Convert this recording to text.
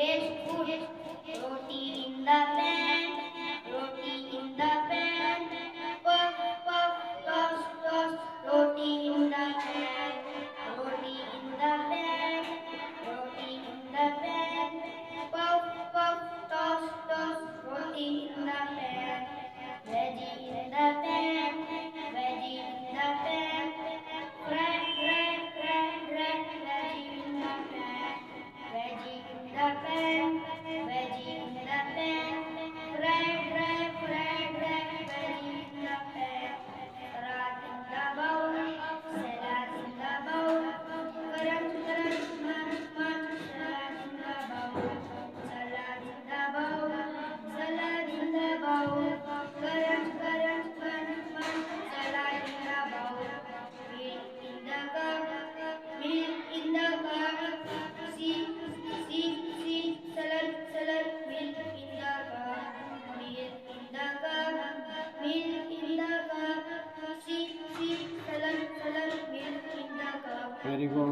taste food. Roti in the pan, roti in the pan. Puff, puff, toss, toss, roti in the pan, roti in the pan, roti in the pan. Puff, puff, toss, toss, roti in the pan. Veggie in the pan, veggie in the pan. Fry, fry, fry, fry, veggie in the pan, veggie in the pan, veggie in the pan. Fry, fry, fry, fry, veggie in the pan. Salad in the bowl, salad in the bowl. Crunch, crunch, munch, munch, salad in the bowl, salad in the bowl, salad in the bowl. Crunch, crunch, munch, munch, salad in the bowl. Milk in the cup, milk in the cup. See, see, see, salad, salad, milk in the cup, milk in the cup, milk in the cup. See, see, salad, salad, milk in the cup. Very good.